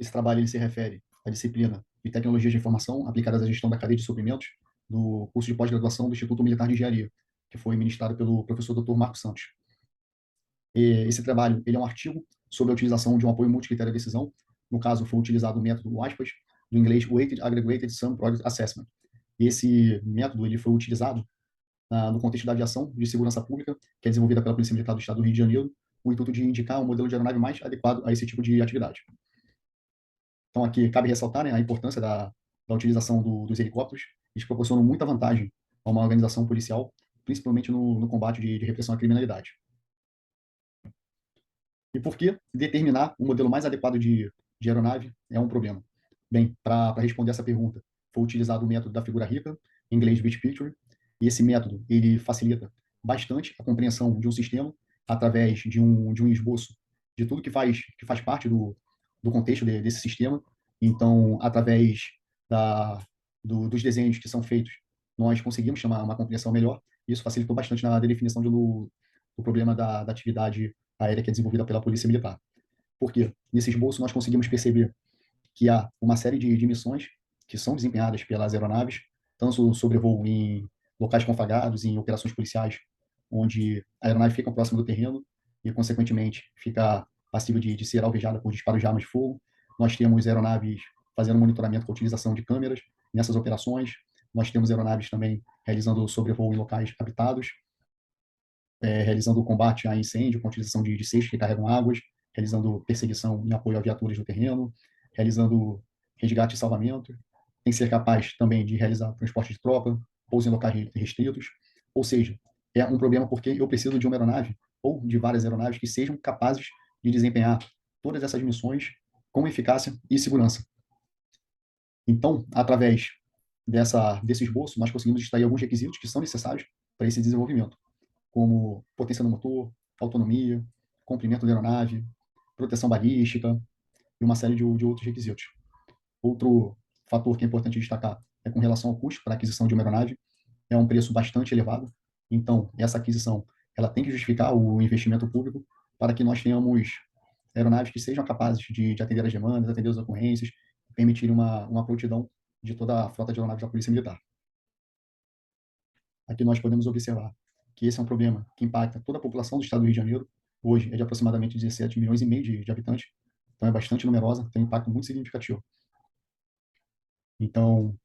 Esse trabalho ele se refere à disciplina de Tecnologias de Informação aplicadas à gestão da cadeia de suprimentos do curso de pós-graduação do Instituto Militar de Engenharia, que foi ministrado pelo professor Dr. Marcos Santos. Esse trabalho ele é um artigo sobre a utilização de um apoio multicritério à decisão. No caso, foi utilizado o método WASPAS, do inglês Weighted Aggregated Sum Product Assessment. Esse método ele foi utilizado no contexto da aviação de segurança pública, que é desenvolvida pela Polícia Militar do Estado do Rio de Janeiro, com o intuito de indicar um modelo de aeronave mais adequado a esse tipo de atividade. Então, aqui cabe ressaltar, né, a importância da utilização dos helicópteros. Eles proporcionam muita vantagem a uma organização policial, principalmente no combate de repressão à criminalidade. E por que determinar o modelo mais adequado de aeronave é um problema? Bem, para responder essa pergunta, foi utilizado o método da figura rica, em inglês Rich Picture, e esse método ele facilita bastante a compreensão de um sistema através de um esboço de tudo que faz parte do contexto desse sistema. Então, através dos desenhos que são feitos, nós conseguimos chamar uma compreensão melhor, e isso facilitou bastante na definição do problema da atividade aérea que é desenvolvida pela Polícia Militar. Porque nesse esboço nós conseguimos perceber que há uma série de missões que são desempenhadas pelas aeronaves, tanto sobrevoo em locais conflagrados, em operações policiais, onde a aeronave fica próxima do terreno e, consequentemente, fica passível de ser alvejada por disparos de armas de fogo. Nós temos aeronaves fazendo monitoramento com a utilização de câmeras nessas operações. Nós temos aeronaves também realizando sobrevoo em locais habitados, realizando o combate a incêndio com a utilização de cestos que carregam águas, realizando perseguição em apoio a viaturas no terreno, realizando resgate e salvamento. Tem que ser capaz também de realizar transporte de tropa, pouso em locais restritos. Ou seja, é um problema porque eu preciso de uma aeronave ou de várias aeronaves que sejam capazes de desempenhar todas essas missões com eficácia e segurança. Então, através desse esboço, nós conseguimos extrair alguns requisitos que são necessários para esse desenvolvimento, como potência do motor, autonomia, comprimento da aeronave, proteção balística e uma série de outros requisitos. Outro fator que é importante destacar é com relação ao custo para a aquisição de uma aeronave. É um preço bastante elevado, então essa aquisição ela tem que justificar o investimento público para que nós tenhamos aeronaves que sejam capazes de atender as demandas, atender as ocorrências, permitirem uma prontidão de toda a frota de aeronaves da Polícia Militar. Aqui nós podemos observar que esse é um problema que impacta toda a população do estado do Rio de Janeiro. Hoje é de aproximadamente 17 milhões e meio de habitantes, então é bastante numerosa, tem um impacto muito significativo. Então,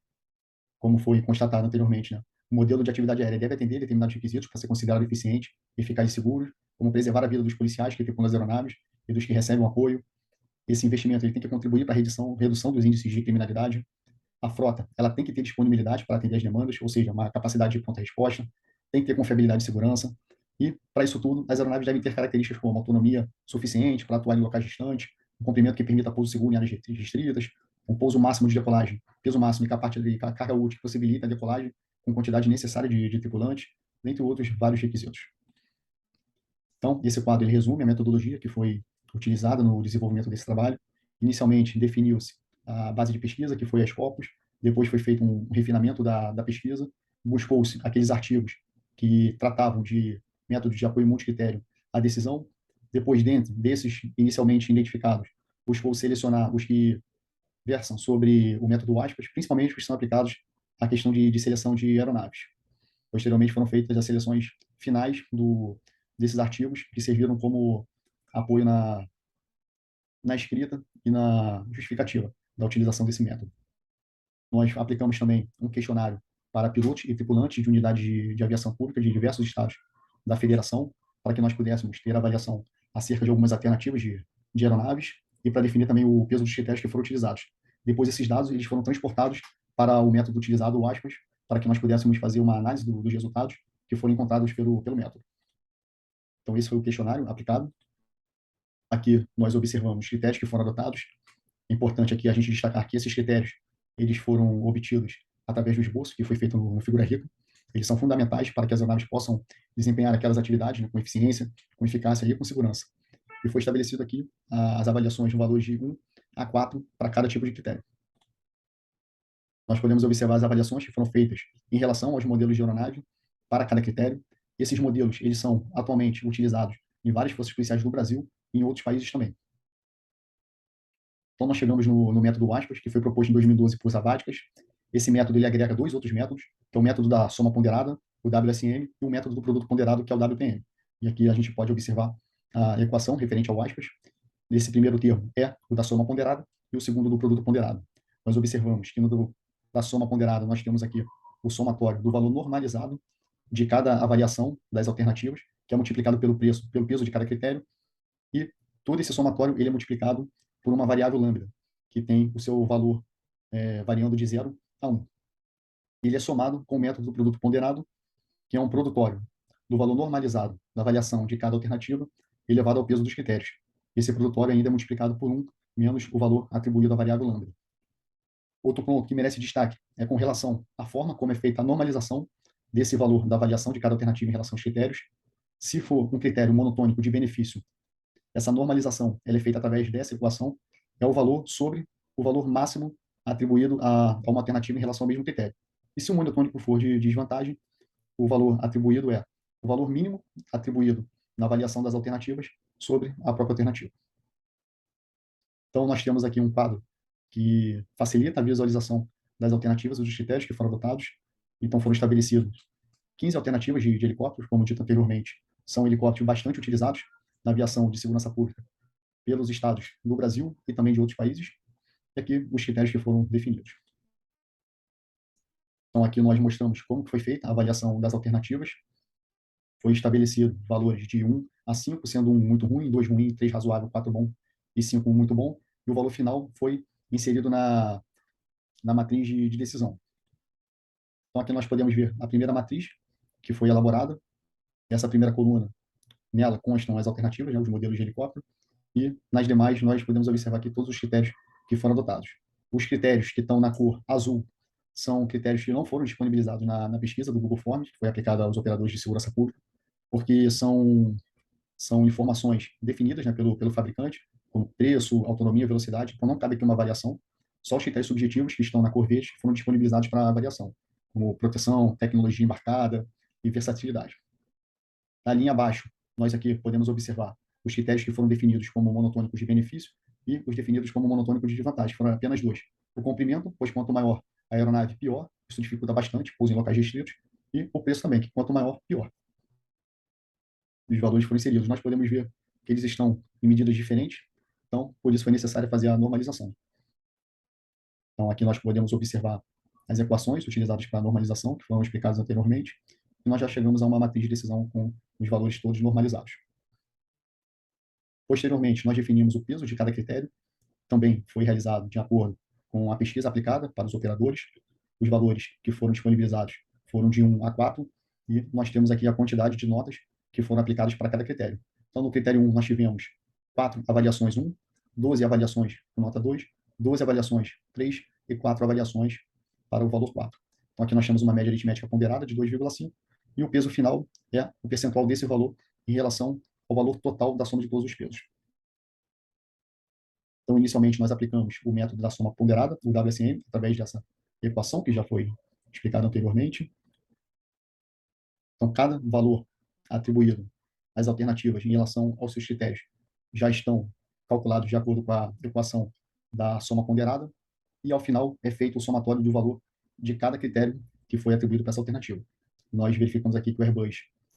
como foi constatado anteriormente, né, o modelo de atividade aérea deve atender determinados requisitos para ser considerado eficiente, eficaz e seguro, como preservar a vida dos policiais que tripulem as aeronaves e dos que recebem o apoio. Esse investimento ele tem que contribuir para a redução dos índices de criminalidade. A frota ela tem que ter disponibilidade para atender as demandas, ou seja, uma capacidade de pronta resposta, tem que ter confiabilidade e segurança. E, para isso tudo, as aeronaves devem ter características como autonomia suficiente para atuar em locais distantes, um comprimento que permita pouso seguro em áreas restritas, um pouso máximo de decolagem, peso máximo e carga útil que possibilita a decolagem com quantidade necessária de tripulantes, dentre outros vários requisitos. Então, esse quadro ele resume a metodologia que foi utilizada no desenvolvimento desse trabalho. Inicialmente, definiu-se a base de pesquisa, que foi a Scopus, depois foi feito um refinamento da pesquisa, buscou-se aqueles artigos que tratavam de métodos de apoio multicritério à decisão, depois, dentro desses inicialmente identificados, buscou selecionar os que versam sobre o método WASPAS, principalmente os que são aplicados à questão de seleção de aeronaves. Posteriormente foram feitas as seleções finais desses artigos, que serviram como apoio na escrita e na justificativa da utilização desse método. Nós aplicamos também um questionário para pilotos e tripulantes de unidades de aviação pública de diversos estados da federação, para que nós pudéssemos ter avaliação acerca de algumas alternativas de aeronaves e para definir também o peso dos critérios que foram utilizados. Depois, esses dados eles foram transportados para o método utilizado, o ASPAS, para que nós pudéssemos fazer uma análise dos resultados que foram encontrados pelo método. Então, esse foi o questionário aplicado. Aqui nós observamos os critérios que foram adotados. É importante aqui a gente destacar que esses critérios eles foram obtidos através do esboço que foi feito no Figura Rica. Eles são fundamentais para que as aeronaves possam desempenhar aquelas atividades, né, com eficiência, com eficácia e com segurança. E foi estabelecido aqui as avaliações no valor de 1 a 4 para cada tipo de critério. Nós podemos observar as avaliações que foram feitas em relação aos modelos de aeronave para cada critério. Esses modelos eles são atualmente utilizados em várias forças policiais do Brasil e em outros países também. Então, nós chegamos no método WASPAS, que foi proposto em 2012 por Zavadcas. Esse método ele agrega dois outros métodos, que é o método da soma ponderada, o WSM, e o método do produto ponderado, que é o WPM. E aqui a gente pode observar a equação referente ao WASPAS. Esse primeiro termo é o da soma ponderada e o segundo do produto ponderado. Nós observamos que no da soma ponderada nós temos aqui o somatório do valor normalizado de cada avaliação das alternativas, que é multiplicado pelo peso de cada critério, e todo esse somatório ele é multiplicado por uma variável lambda, que tem o seu valor variando de 0 a 1. Ele é somado com o método do produto ponderado, que é um produtório do valor normalizado da avaliação de cada alternativa elevado ao peso dos critérios. Esse produtório ainda é multiplicado por 1 menos o valor atribuído à variável lambda. Outro ponto que merece destaque é com relação à forma como é feita a normalização desse valor da avaliação de cada alternativa em relação aos critérios. Se for um critério monotônico de benefício, essa normalização ela é feita através dessa equação, é o valor sobre o valor máximo atribuído a uma alternativa em relação ao mesmo critério. E se o monotônico for de desvantagem, o valor atribuído é o valor mínimo atribuído na avaliação das alternativas sobre a própria alternativa. Então, nós temos aqui um quadro que facilita a visualização das alternativas e dos critérios que foram adotados. Então, foram estabelecidos 15 alternativas de helicópteros, como dito anteriormente, são helicópteros bastante utilizados na aviação de segurança pública pelos estados do Brasil e também de outros países, e aqui os critérios que foram definidos. Então, aqui nós mostramos como foi feita a avaliação das alternativas. Foi estabelecido valores de 1 a 5, sendo 1 muito ruim, 2 ruim, 3 razoável, 4 bom e 5 muito bom. E o valor final foi inserido na matriz de decisão. Então, aqui nós podemos ver a primeira matriz que foi elaborada. Essa primeira coluna, nela constam as alternativas, né, os modelos de helicóptero, e nas demais nós podemos observar aqui todos os critérios que foram adotados. Os critérios que estão na cor azul são critérios que não foram disponibilizados na pesquisa do Google Forms, que foi aplicada aos operadores de segurança pública, porque são informações definidas, né, pelo fabricante, como preço, autonomia, velocidade, então não cabe aqui uma avaliação. Só os critérios subjetivos que estão na cor verde foram disponibilizados para avaliação, como proteção, tecnologia embarcada e versatilidade. Na linha abaixo, nós aqui podemos observar os critérios que foram definidos como monotônicos de benefício e os definidos como monotônicos de desvantagem. Foram apenas dois. O comprimento, pois quanto maior a aeronave, pior. Isso dificulta bastante, pouso em locais restritos. E o preço também, que quanto maior, pior. Os valores foram inseridos. Nós podemos ver que eles estão em medidas diferentes, então, por isso foi necessário fazer a normalização. Então, aqui nós podemos observar as equações utilizadas para a normalização, que foram explicadas anteriormente, e nós já chegamos a uma matriz de decisão com os valores todos normalizados. Posteriormente, nós definimos o peso de cada critério, também foi realizado de acordo com a pesquisa aplicada para os operadores. Os valores que foram disponibilizados foram de 1 a 4, e nós temos aqui a quantidade de notas que foram aplicadas para cada critério. Então, no critério 1, nós tivemos 4 avaliações 1, 12 avaliações com nota 2, 12 avaliações 3 e 4 avaliações para o valor 4. Então, aqui nós temos uma média aritmética ponderada de 2,5, e o peso final é o percentual desse valor em relação ao valor total da soma de todos os pesos. Então, inicialmente, nós aplicamos o método da soma ponderada, o WSM, através dessa equação que já foi explicada anteriormente. Então, cada valor atribuído às alternativas em relação aos seus critérios já estão calculados de acordo com a equação da soma ponderada, e, ao final, é feito o somatório do valor de cada critério que foi atribuído para essa alternativa. Nós verificamos aqui que o Airbus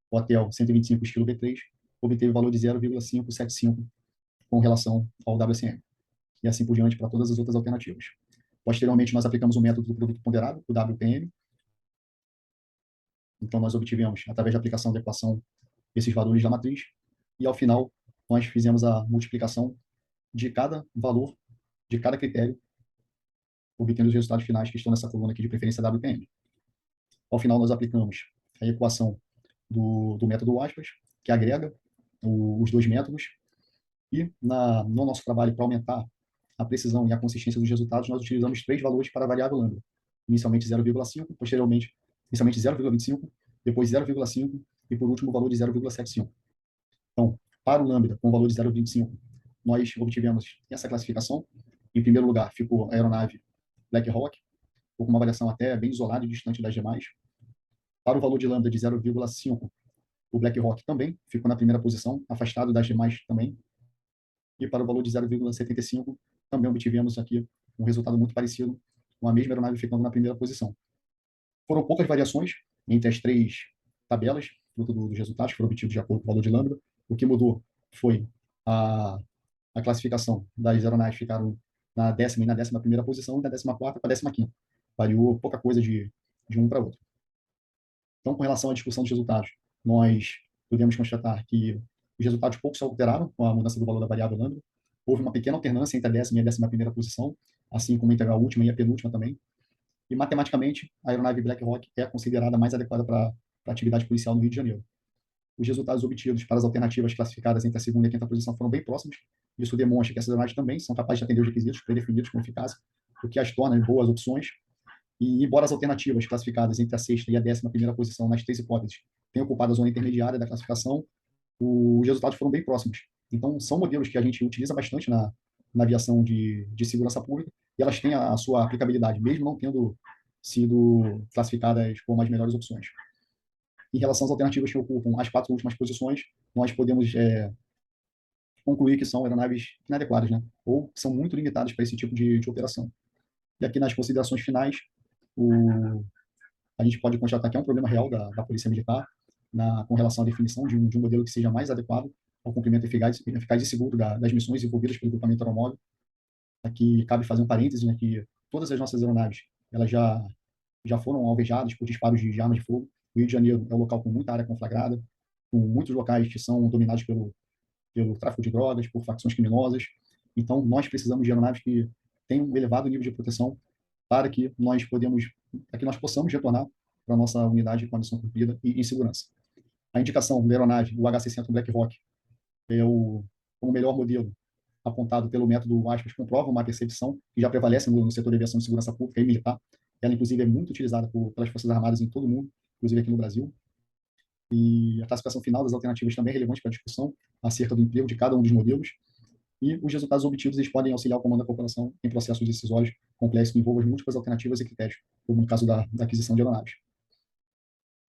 Hotel 125 estilo B3 obteve o valor de 0,575 com relação ao WSM, e assim por diante para todas as outras alternativas. Posteriormente, nós aplicamos o método do produto ponderado, o WPM. Então, nós obtivemos, através da aplicação da equação, esses valores da matriz, e, ao final, nós fizemos a multiplicação de cada valor, de cada critério, obtendo os resultados finais que estão nessa coluna aqui de preferência WPM. Ao final, nós aplicamos a equação do método WASPAS, que agrega os dois métodos, e no nosso trabalho para aumentar a precisão e a consistência dos resultados, nós utilizamos 3 valores para a variável lambda. Inicialmente 0,5, posteriormente, inicialmente 0,25, depois 0,5 e, por último, o valor de 0,75. Então, para o lambda, com o valor de 0,25, nós obtivemos essa classificação. Em primeiro lugar, ficou a aeronave Black Hawk, com uma avaliação até bem isolada e distante das demais. Para o valor de lambda de 0,5, o Black Hawk também ficou na primeira posição, afastado das demais também. E para o valor de 0,75, também obtivemos aqui um resultado muito parecido, com a mesma aeronave ficando na primeira posição. Foram poucas variações entre as três tabelas, fruto dos resultados que foram obtidos de acordo com o valor de lambda. O que mudou foi a, a classificação das aeronaves ficaram na 10ª e na 11ª posição, e da 14ª para a 15ª. Variou pouca coisa de um para outro. Então, com relação à discussão dos resultados, nós podemos constatar que os resultados pouco se alteraram com a mudança do valor da variável lambda. Houve uma pequena alternância entre a 10ª e a 11ª posição, assim como entre a última e a penúltima também. E, matematicamente, a aeronave Black Hawk é considerada mais adequada para a atividade policial no Rio de Janeiro. Os resultados obtidos para as alternativas classificadas entre a segunda e a quinta posição foram bem próximos. Isso demonstra que essas aeronaves também são capazes de atender os requisitos predefinidos com eficácia, o que as torna boas opções. E, embora as alternativas classificadas entre a sexta e a 11ª posição nas três hipóteses tenham ocupado a zona intermediária da classificação, os resultados foram bem próximos. Então, são modelos que a gente utiliza bastante na aviação de segurança pública, e elas têm a sua aplicabilidade, mesmo não tendo sido classificadas como as melhores opções. Em relação às alternativas que ocupam as 4 últimas posições, nós podemos concluir que são aeronaves inadequadas, né? Ou são muito limitadas para esse tipo de operação. E aqui, nas considerações finais, a gente pode constatar que é um problema real da Polícia Militar com relação à definição de um modelo que seja mais adequado ao cumprimento eficaz e seguro das missões envolvidas pelo equipamento aeromóvel. Aqui cabe fazer um parêntese, né, que todas as nossas aeronaves elas já foram alvejadas por disparos de armas de fogo. O Rio de Janeiro é um local com muita área conflagrada, com muitos locais que são dominados pelo tráfico de drogas, por facções criminosas. Então, nós precisamos de aeronaves que tenham um elevado nível de proteção para que nós possamos retornar para a nossa unidade com a missão cumprida e em segurança. A indicação da aeronave, o H-600 Black Hawk, é o melhor modelo apontado pelo método ASPAS, comprova uma percepção que já prevalece no setor de aviação de segurança pública e militar. Ela, inclusive, é muito utilizada pelas Forças Armadas em todo o mundo, inclusive aqui no Brasil. E a classificação final das alternativas também é relevante para a discussão acerca do emprego de cada um dos modelos. E os resultados obtidos eles podem auxiliar o comando da corporação em processos decisórios complexos que envolvam múltiplas alternativas e critérios, como no caso da aquisição de aeronaves.